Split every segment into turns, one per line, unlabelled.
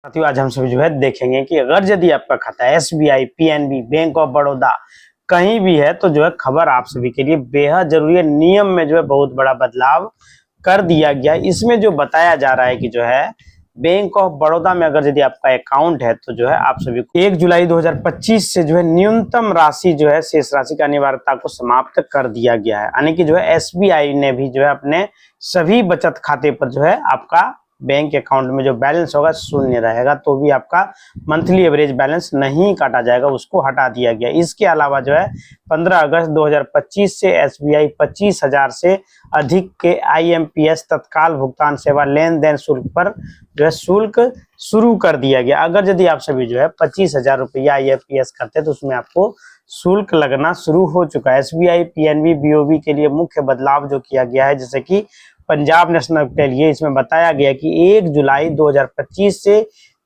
साथियों आज हम सभी जो है देखेंगे कि अगर यदि आपका खाता SBI, PNB, bank of Baroda कहीं भी है तो जो है खबर आप सभी के लिए बेहद जरूरी है। नियम में जो है बहुत बड़ा बदलाव कर दिया गया। इसमें जो बताया जा रहा है कि जो है बैंक ऑफ बड़ौदा में अगर यदि आपका अकाउंट है तो जो है आप सभी को 1 जुलाई 2025 से जो है न्यूनतम राशि जो है शेष राशि का अनिवार्यता को समाप्त कर दिया गया है। यानी कि जो है एसबीआई ने भी जो है अपने सभी बचत खाते पर जो है आपका बैंक अकाउंट में जो बैलेंस होगा शून्य रहेगा, तो भी आपका मंथली एवरेज बैलेंस नहीं काटा जाएगा, उसको हटा दिया गया। इसके अलावा जो है 15 अगस्त 2025 से एसबीआई 25,000 से अधिक के आईएमपीएस तत्काल भुगतान सेवा लेन देन शुल्क पर जो है शुल्क शुरू कर दिया गया। अगर यदि आप सभी जो है 25,000 रुपया आईएमपीएस करते हैं तो उसमें आपको शुल्क लगना शुरू हो चुका है। एसबीआई, पीएनबी, बीओबी के लिए मुख्य बदलाव जो किया गया है, जैसे कि पंजाब नेशनल के लिए इसमें बताया गया कि 1 जुलाई 2025 से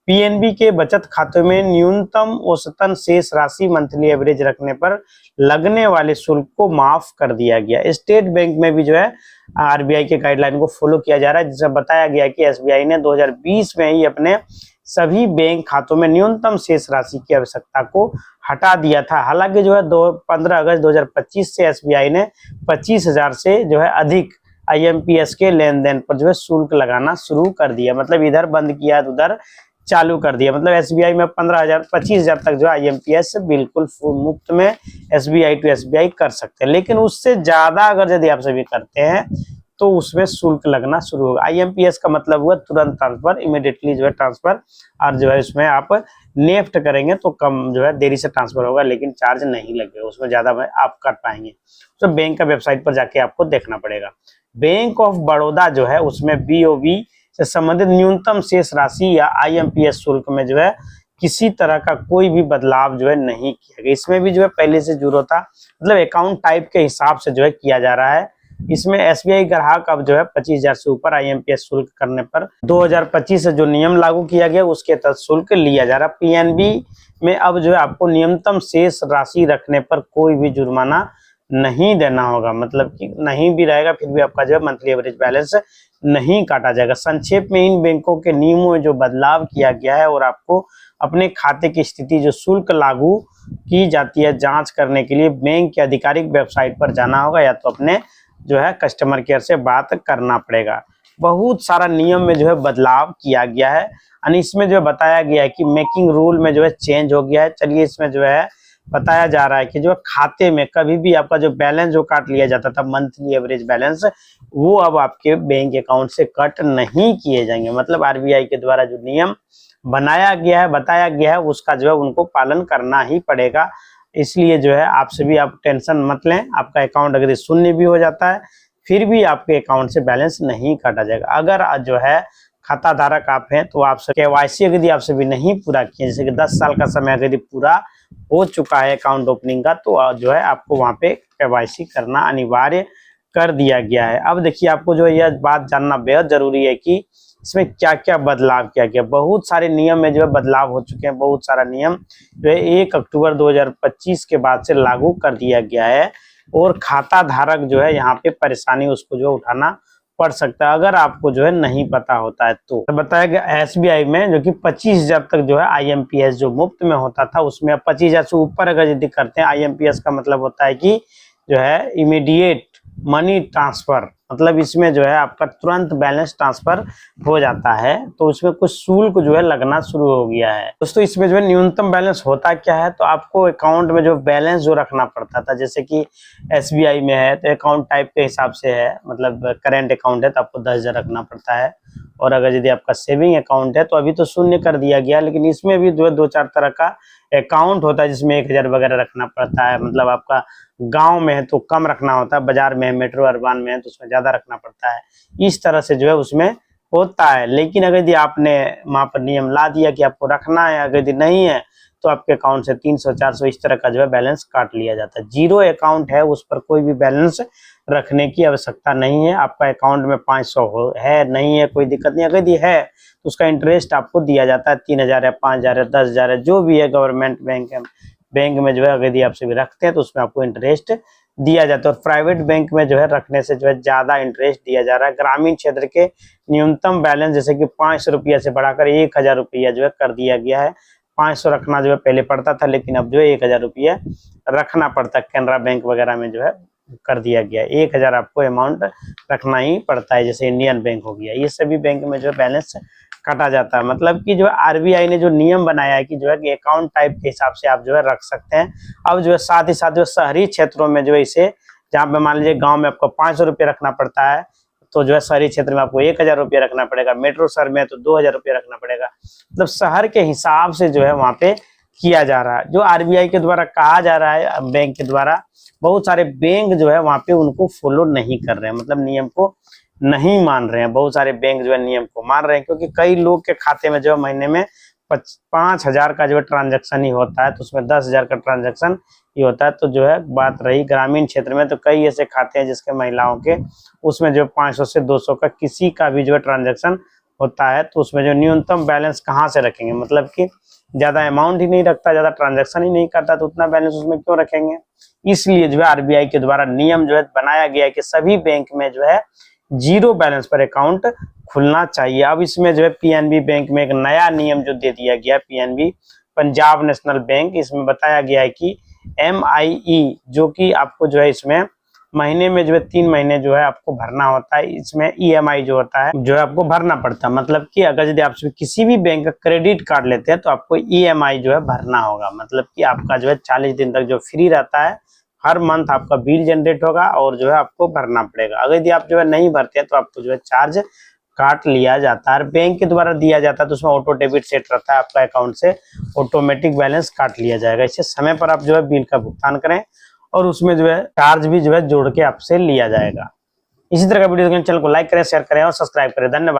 पीएनबी के बचत खातों में न्यूनतम औसतन शेष राशि मंथली एवरेज रखने पर लगने वाले शुल्क को माफ कर दिया गया। स्टेट बैंक में भी जो है आरबीआई के गाइडलाइन को फॉलो किया जा रहा है, जिसमें बताया गया कि एसबीआई ने 2020 में ही अपने सभी बैंक खातों में न्यूनतम शेष राशि की आवश्यकता को हटा दिया था। हालांकि जो है 15 अगस्त 2025 से एसबीआई ने 25,000 से जो है अधिक आईएमपीएस के लेन देन पर जो है शुल्क लगाना शुरू कर दिया। मतलब इधर बंद किया तो उधर चालू कर दिया। मतलब एसबीआई में 15,000 25,000 तक जो आईएमपीएस बिल्कुल मुफ्त में एसबीआई टू एसबीआई कर सकते हैं, लेकिन उससे ज्यादा अगर यदि आप सभी करते हैं तो उसमें शुल्क लगना शुरू होगा। आईएमपीएस का मतलब हुआ तुरंत ट्रांसफर, इमीडिएटली जो है ट्रांसफर, और जो है उसमें आप नेफ्ट करेंगे तो कम जो है देरी से ट्रांसफर होगा, लेकिन चार्ज नहीं लगेगा, उसमें ज्यादा आप कर पाएंगे। तो बैंक का वेबसाइट पर जाके आपको देखना पड़ेगा। बैंक ऑफ बड़ौदा जो है उसमें बीओबी से संबंधित न्यूनतम शेष राशि या आईएमपीएस शुल्क में जो है किसी तरह का कोई भी बदलाव जो है नहीं किया गया। इसमें भी जो है पहले से जीरो था, मतलब अकाउंट टाइप के हिसाब से जो है किया जा रहा है। इसमें एसबीआई ग्राहक अब जो है 25,000 से ऊपर आईएमपीएस शुल्क करने पर 2025 से जो नियम लागू किया गया उसके तहत शुल्क लिया जा रहा है। पीएनबी में अब जो है आपको न्यूनतम शेष राशि रखने पर कोई भी जुर्माना नहीं देना होगा, मतलब कि नहीं भी रहेगा फिर भी आपका जो है मंथली एवरेज बैलेंस नहीं काटा जाएगा। संक्षेप में इन बैंकों के नियमों में जो बदलाव किया गया है और आपको अपने खाते की स्थिति जो शुल्क लागू की जाती है जांच करने के लिए बैंक के आधिकारिक वेबसाइट पर जाना होगा, या तो अपने जो है कस्टमर केयर से बात करना पड़ेगा। बहुत सारा नियम में जो है बदलाव किया गया है, यानी इसमें जो बताया गया है कि मेकिंग रूल में जो है चेंज हो गया है। चलिए इसमें जो है बताया जा रहा है कि जो खाते में कभी भी आपका जो बैलेंस जो काट लिया जाता था मंथली एवरेज बैलेंस, वो अब आपके बैंक अकाउंट से कट नहीं किए जाएंगे। मतलब आरबीआई के द्वारा जो नियम बनाया गया है, बताया गया है, उसका जो है उनको पालन करना ही पड़ेगा। इसलिए जो है आप सभी आप टेंशन मत लें। आपका अकाउंट अगर शून्य भी हो जाता है फिर भी आपके अकाउंट से बैलेंस नहीं काटा जाएगा। अगर जो है खाता धारक आप हैं तो आप केवाईसी यदि आप सभी नहीं पूरा किए, जैसे कि 10 साल का समय यदि पूरा हो चुका है अकाउंट ओपनिंग का, तो जो है आपको वहां पे केवाईसी करना अनिवार्य कर दिया गया है। अब देखिए आपको जो है यह बात जानना बेहद जरूरी है कि इसमें क्या क्या बदलाव किया गया। बहुत सारे नियम में जो है बदलाव हो चुके हैं। बहुत सारा नियम जो है 1 अक्टूबर 2025 के बाद से लागू कर दिया गया है, और खाता धारक जो है यहाँ पे परेशानी उसको जो उठाना पड़ सकता है अगर आपको जो है नहीं पता होता है। तो बताया गया एसबीआई में जो कि 25,000 तक जो है आईएमपीएस जो मुफ्त में होता था, उसमें 25,000 से ऊपर अगर यदि करते हैं, आईएमपीएस का मतलब होता है कि जो है इमीडिएट मनी ट्रांसफर, मतलब इसमें जो है आपका तुरंत बैलेंस ट्रांसफर हो जाता है, तो उसमें कुछ शुल्क जो है लगना शुरू हो गया है। दोस्तों इसमें जो है न्यूनतम बैलेंस होता क्या है, तो आपको अकाउंट में जो बैलेंस जो रखना पड़ता था, जैसे कि एसबीआई में है तो अकाउंट टाइप के हिसाब से है, मतलब करेंट अकाउंट है तो आपको 10,000 रखना पड़ता है, और अगर यदि आपका सेविंग अकाउंट है तो अभी तो शून्य कर दिया गया, लेकिन इसमें भी जो है 2-4 तरह का अकाउंट होता है जिसमें 1,000 वगैरह रखना पड़ता है। मतलब आपका गांव में है तो कम रखना होता है, बाजार में है, मेट्रो अर्बान में है तो उसमें ज्यादा रखना पड़ता है। इस तरह से जो है उसमें होता है। लेकिन अगर यदि आपने वहां पर नियम ला दिया कि आपको रखना है, अगर यदि नहीं है तो आपके अकाउंट से 300-400 इस तरह का जो है बैलेंस काट लिया जाता है। जीरो अकाउंट है उस पर कोई भी बैलेंस रखने की आवश्यकता नहीं है। आपका अकाउंट में 500 है नहीं है कोई दिक्कत नहीं। अगर यदि है तो उसका इंटरेस्ट आपको दिया जाता है, 3,000 है, 5,000 है, 10,000 है, जो भी है गवर्नमेंट बैंक में जो है अगर यदि आप सभी रखते हैं तो उसमें आपको इंटरेस्ट दिया जाता है। और प्राइवेट बैंक में जो है रखने से जो है ज्यादा इंटरेस्ट दिया जा रहा है। ग्रामीण क्षेत्र के न्यूनतम बैलेंस जैसे कि 500 रुपया से बढ़ाकर 1000 रुपया जो है कर दिया गया है। 500 रखना जो है पहले पड़ता था, लेकिन अब जो है 1000 रुपया रखना पड़ता है। कैनरा बैंक वगैरह में जो है कर दिया गया है 1000 आपको अमाउंट रखना ही पड़ता है। जैसे इंडियन बैंक हो गया, ये सभी बैंक में जो है बैलेंस काटा जाता है। मतलब कि जो है आरबीआई ने जो नियम बनाया है कि जो है कि अकाउंट टाइप के हिसाब से आप जो है रख सकते हैं। अब जो है साथ ही साथ जो शहरी क्षेत्रों में जो है इसे, जहाँ पे मान लीजिए गांव में आपको 500 रुपये रखना पड़ता है, तो जो है शहरी क्षेत्र में आपको 1000 रुपया रखना पड़ेगा। मेट्रो शहर में तो 2000 रुपया रखना पड़ेगा। मतलब शहर के हिसाब से जो है वहाँ पे किया जा रहा है। जो आरबीआई के द्वारा कहा जा रहा है बैंक के द्वारा, बहुत सारे बैंक जो है वहाँ पे उनको फॉलो नहीं कर रहे हैं, मतलब नियम को नहीं मान रहे हैं। बहुत सारे बैंक जो है नियम को मान रहे हैं, क्योंकि कई लोग के खाते में जो है महीने में 5000 का जो है ट्रांजैक्शन ही होता है, तो उसमें 10,000 का ट्रांजैक्शन ही होता है। तो जो है बात रही ग्रामीण क्षेत्र में, तो कई ऐसे खाते हैं जिसके महिलाओं के, उसमें जो 500 से 200 का किसी का भी जो है ट्रांजैक्शन होता है। तो उसमें जो न्यूनतम बैलेंस कहाँ से रखेंगे, मतलब कि ज्यादा अमाउंट ही नहीं रखता, ज्यादा ट्रांजैक्शन ही नहीं करता, तो उतना बैलेंस उसमें क्यों रखेंगे। इसलिए जो है आरबीआई के द्वारा नियम जो है बनाया गया है कि सभी बैंक में जो है 0 बैलेंस पर अकाउंट खुलना चाहिए। अब इसमें जो है पीएनबी बैंक में एक नया नियम जो दे दिया गया, पीएनबी पंजाब नेशनल बैंक, इसमें बताया गया है कि एमआईई जो कि आपको जो है इसमें महीने में जो है 3 महीने जो है आपको भरना होता है। इसमें ईएमआई जो होता है जो है आपको भरना पड़ता है। मतलब कि अगर यदि आप किसी भी बैंक का क्रेडिट कार्ड लेते हैं तो आपको ईएमआई जो है भरना होगा। मतलब कि आपका जो है 40 दिन तक जो फ्री रहता है, हर मंथ आपका बिल जनरेट होगा और जो है आपको भरना पड़ेगा। अगर यदि आप जो है नहीं भरते हैं तो आपको जो है चार्ज काट लिया जाता है। बेंक के द्वारा दिया जाता है तो उसमें ऑटो डेबिट सेट रहता है, आपका अकाउंट से ऑटोमेटिक बैलेंस काट लिया जाएगा। इससे समय पर आप जो है बिल का भुगतान करें और उसमें जो है चार्ज भी जो है जोड़ के आपसे लिया जाएगा। इसी तरह का वीडियो चैनल को लाइक करें, शेयर करें और सब्सक्राइब करें। धन्यवाद।